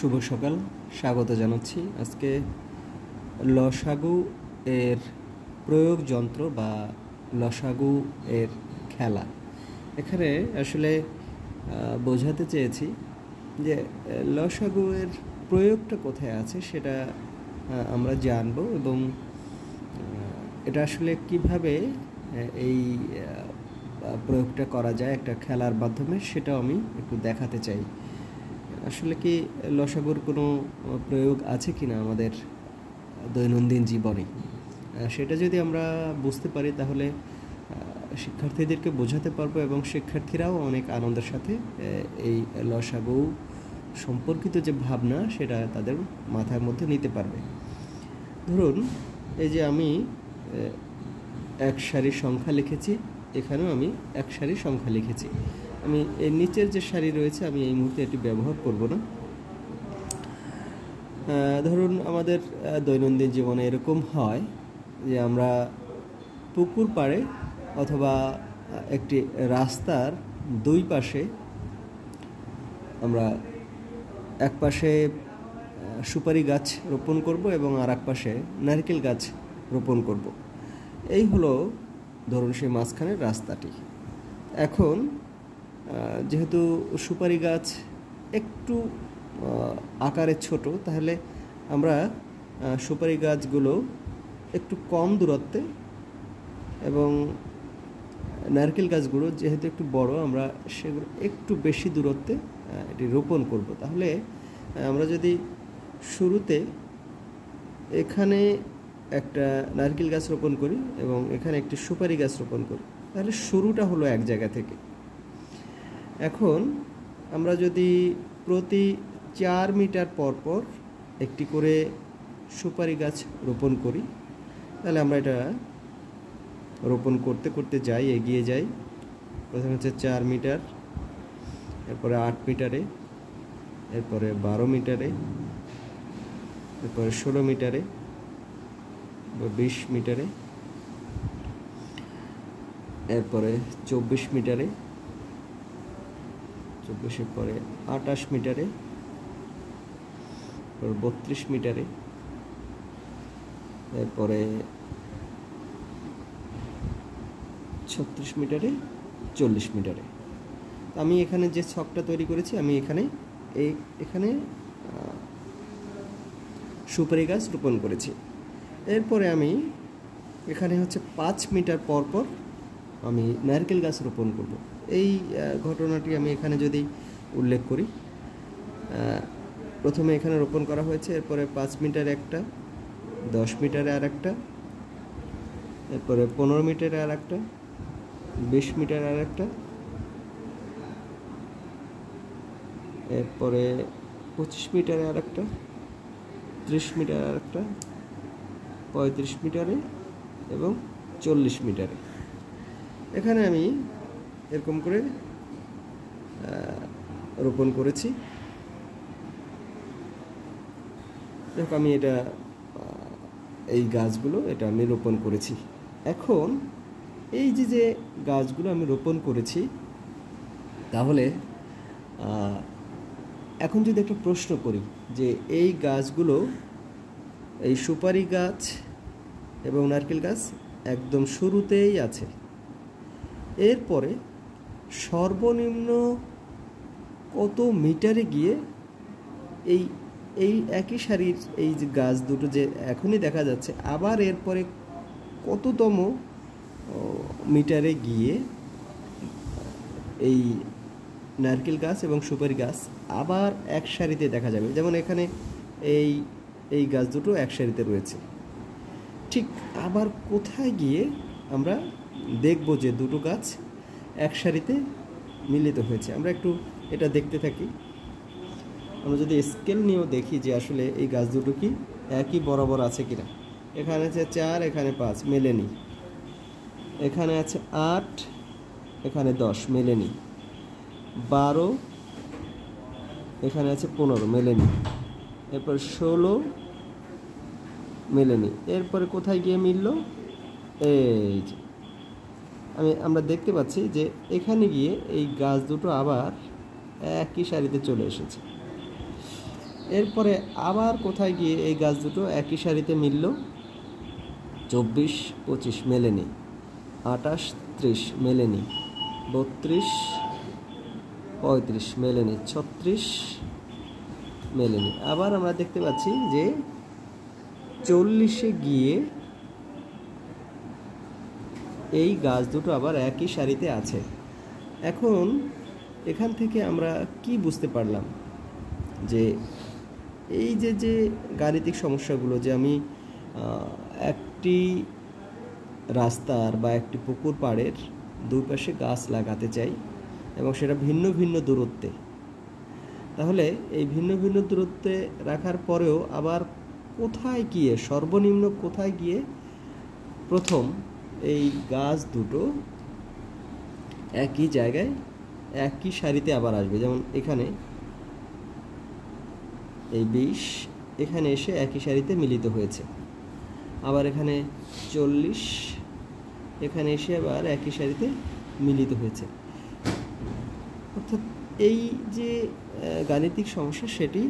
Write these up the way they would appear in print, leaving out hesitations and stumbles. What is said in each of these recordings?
শুভ সকাল, স্বাগত জানাচ্ছি। আজকে লসাগু এর প্রয়োগ যন্ত্র বা লসাগু এর খেলা এখানে আসলে বোঝাতে চেয়েছি যে লসাগু এর প্রয়োগটা কোথায় আছে সেটা আমরা জানব এবং এটা আসলে কিভাবে এই প্রয়োগটা করা যায় একটা খেলার মাধ্যমে সেটাও আমি একটু দেখাতে চাই। আসলে কি লসাগুর কোনো প্রয়োগ আছে কি না আমাদের দৈনন্দিন জীবনে, সেটা যদি আমরা বুঝতে পারি তাহলে শিক্ষার্থীদেরকে বোঝাতে পারবো এবং শিক্ষার্থীরাও অনেক আনন্দের সাথে এই লসাগু সম্পর্কিত যে ভাবনা সেটা তাদের মাথার মধ্যে নিতে পারবে। ধরুন এই যে আমি এক সারির সংখ্যা লিখেছি, এখানেও আমি এক সারির সংখ্যা লিখেছি। আমি এর নিচের যে সারি রয়েছে আমি এই মুহূর্তে এটি ব্যবহার করব না। ধরুন আমাদের দৈনন্দিন জীবনে এরকম হয় যে আমরা পুকুর পাড়ে অথবা একটি রাস্তার দুই পাশে আমরা এক পাশে সুপারি গাছ রোপণ করব এবং আর এক পাশে নারকেল গাছ রোপণ করব। এই হলো ধরুন সেই মাঝখানের রাস্তাটি। এখন যেহেতু সুপারি গাছ একটু আকারে ছোট, তাহলে আমরা সুপারি গাছগুলো একটু কম দূরত্বে এবং নারকেল গাছগুলো যেহেতু একটু বড়, আমরা সেগুলো একটু বেশি দূরত্বে এটি রোপণ করব। তাহলে আমরা যদি শুরুতে এখানে একটা নারকেল গাছ রোপণ করি এবং এখানে একটি সুপারি গাছ রোপণ করি, তাহলে শুরুটা হলো এক জায়গা থেকে। এখন আমরা যদি প্রতি 4 মিটার পর পর একটি করে সুপারি গাছ রোপণ করি, তাহলে আমরা এটা রোপণ করতে করতে যাই, এগিয়ে যাই। প্রথমে হচ্ছে 4 মিটার, এরপরে 8 মিটারে, এরপরে 12 মিটারে, এরপরে 16 মিটারে, 20 মিটারে, এরপরে 24 মিটারে, 24-এর পরে 28 মিটারে, 32 মিটারে, এরপরে 36 মিটারে, 40 মিটারে। আমি এখানে যে ছকটা তৈরি করেছি আমি এখানে সুপারি গাছ রোপণ করেছি। এরপরে আমি এখানে হচ্ছে 5 মিটার পর পর আমি নারকেল গাছ রোপণ করব। এই ঘটনাটি আমি এখানে যদি উল্লেখ করি, প্রথমে এখানে রোপণ করা হয়েছে, এরপরে 5 মিটারে একটা, 10 মিটারে আর একটা, এরপরে 15 মিটারে আর একটা, 20 মিটারে আর একটা, এরপরে 25 মিটারে আর একটা, 30 মিটারে আর একটা, 35 মিটারে এবং 40 মিটারে। এখানে আমি এরকম করে রোপণ করেছি। দেখো আমি এই গাছগুলো আমি রোপণ করেছি। এখন এই যে গাছগুলো আমি রোপণ করেছি, তাহলে এখন যদি একটা প্রশ্ন করি যে এই গাছগুলো, এই সুপারি গাছ এবং নারকেল গাছ একদম শুরুতেই আছে, এরপরে সর্বনিম্ন কত মিটারে গিয়ে এই একই সারির এই যে গাছ দুটো যে এখনই দেখা যাচ্ছে, আবার এরপরে কততম মিটারে গিয়ে এই নারকেল গাছ এবং সুপারি গাছ আবার এক সারিতে দেখা যাবে। যেমন এখানে এই গাছ দুটো এক সারিতে রয়েছে, ঠিক আবার কোথায় গিয়ে আমরা দেখব যে দুটো গাছ এক সারিতে মিলিত হয়েছে। আমরা একটু এটা দেখতে থাকি। আমরা যদি স্কেল নিয়েও দেখি যে আসলে এই গাছ দুটো কি একই বরাবর আছে কিনা। এখানে আছে 4, এখানে 5, মেলেনি। এখানে আছে 8, এখানে 10, মেলেনি। 12, এখানে আছে 15, মেলেনি। এরপর 16, মেলেনি। এরপরে কোথায় গিয়ে মিলল? এই যে আমরা দেখতে পাচ্ছি যে এখানে গিয়ে এই গাছ দুটো আবার একই সারিতে চলে এসেছে। এরপরে আবার কোথায় গিয়ে এই গাছ দুটো একই সারিতে মিলল? 24 25 মেলেনি, 28 30 মেলেনি, 32 35 মেলেনি, 36 মেলেনি। আবার আমরা দেখতে পাচ্ছি যে 40-এ গিয়ে এই গাছ দুটো আবার একই সারিতে আছে। এখন এখান থেকে আমরা কি বুঝতে পারলাম? যে এই যে গাণিতিক সমস্যাগুলো, যে আমি একটি রাস্তার বা একটি পুকুর পাড়ের দুই পাশে গাছ লাগাতে চাই এবং সেটা ভিন্ন ভিন্ন দূরত্বে, তাহলে এই ভিন্ন ভিন্ন দূরত্বে রাখার পরেও আবার কোথায় গিয়ে, সর্বনিম্ন কোথায় গিয়ে প্রথম এই গাছ দুটো একই জায়গায় একই সারিতে আবার আসবে? যেমন এখানে এই 20 এখানে এসে একই সারিতে মিলিত হয়েছে, আবার এখানে 40 এখানে এসে আবার একই সারিতে মিলিত হয়েছে। অর্থাৎ এই যে গাণিতিক সমস্যা, সেটি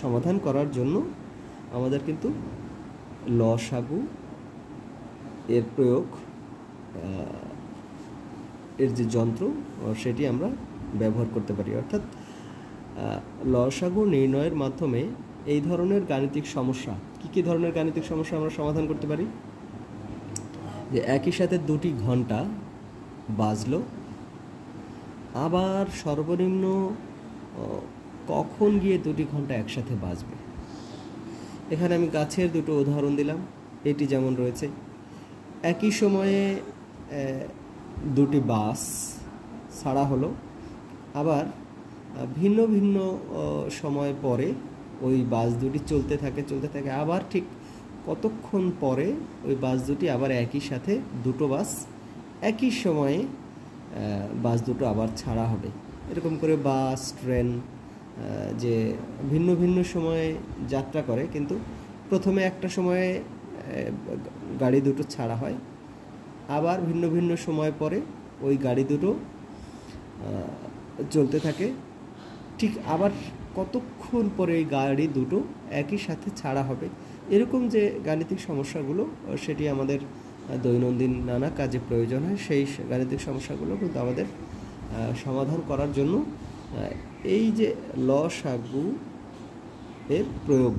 সমাধান করার জন্য আমাদের কিন্তু লসাগু এর প্রয়োগ, এর যে যন্ত্র সেটি আমরা ব্যবহার করতে পারি। অর্থাৎ লসাগু নির্ণয়ের মাধ্যমে এই ধরনের গাণিতিক সমস্যা, কী ধরনের গাণিতিক সমস্যা আমরা সমাধান করতে পারি? যে একই সাথে দুটি ঘন্টা বাজলো, আবার সর্বনিম্ন কখন গিয়ে দুটি ঘন্টা একসাথে বাজবে? এখানে আমি গাছের দুটো উদাহরণ দিলাম। এটি যেমন রয়েছে, একই সময়ে দুটি বাস ছাড়া হলো, আবার ভিন্ন ভিন্ন সময় পরে ওই বাস দুটি চলতে থাকে, আবার ঠিক কতক্ষণ পরে ওই বাস দুটি আবার একই সাথে, দুটো বাস একই সময়ে বাস দুটো আবার ছাড়া হবে। এরকম করে বাস, ট্রেন যে ভিন্ন ভিন্ন সময়ে যাত্রা করে, কিন্তু প্রথমে একটা সময়ে গাড়ি দুটো ছাড়া হয়, আবার ভিন্ন ভিন্ন সময় পরে ওই গাড়ি দুটো চলতে থাকে, ঠিক আবার কতক্ষণ পরে এই গাড়ি দুটো একই সাথে ছাড়া হবে। এরকম যে গাণিতিক সমস্যাগুলো, সেটি আমাদের দৈনন্দিন নানা কাজে প্রয়োজন হয়। সেই গাণিতিক সমস্যাগুলো কিন্তু আমাদের সমাধান করার জন্য এই যে লসাগু এর প্রয়োগ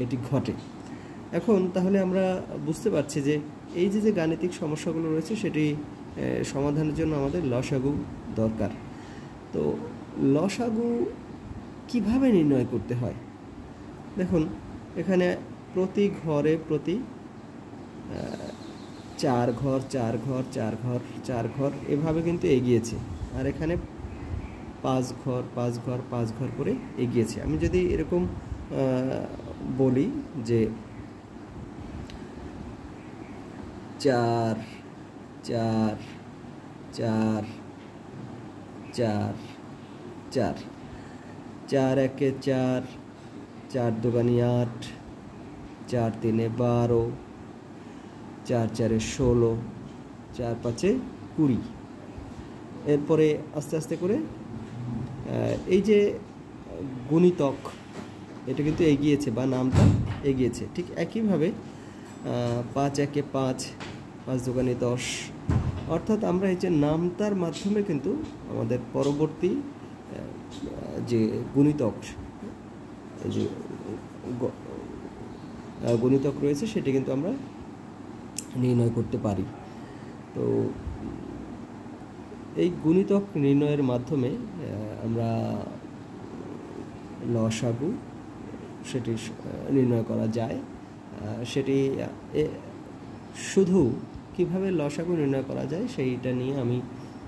এটি ঘটে। এখন তাহলে আমরা বুঝতে পারছি যে এই যে গাণিতিক সমস্যাগুলো রয়েছে, সেটি সমাধানের জন্য আমাদের লসাগু দরকার। তো লসাগু কিভাবে নির্ণয় করতে হয়? দেখুন, এখানে প্রতি ঘরে প্রতি 4 ঘর 4 ঘর 4 ঘর 4 ঘর এভাবে কিন্তু এগিয়েছে, আর এখানে 5 ঘর 5 ঘর 5 ঘর করে এগিয়েছে। আমি যদি এরকম বলি যে 4 4 4 4 4 4 একে 4, 4 দুগুণে 8, 4 তিনে 12, 4 চারে 16, 4 পাঁচে 20। এরপরে আস্তে আস্তে করে এই যে গুণিতক, এটা কিন্তু এগিয়েছে বা নামটা এগিয়েছে। ঠিক একইভাবে 5 একে 5, 5 দুগুণে 10। অর্থাৎ আমরা এই যে নামতার মাধ্যমে কিন্তু আমাদের পরবর্তী যে গুণিতক, যে গুণিতক রয়েছে, সেটি কিন্তু আমরা নির্ণয় করতে পারি। তো এই গুণিতক নির্ণয়ের মাধ্যমে আমরা লসাগু সেটি নির্ণয় করা যায়। সেটি শুধু কিভাবে লসাগু নির্ণয় করা যায় সেইটা নিয়ে আমি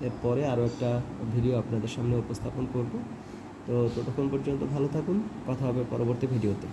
এরপরে আরও একটা ভিডিও আপনাদের সামনে উপস্থাপন করব। তো ততক্ষণ পর্যন্ত ভালো থাকুন, কথা হবে পরবর্তী ভিডিওতে।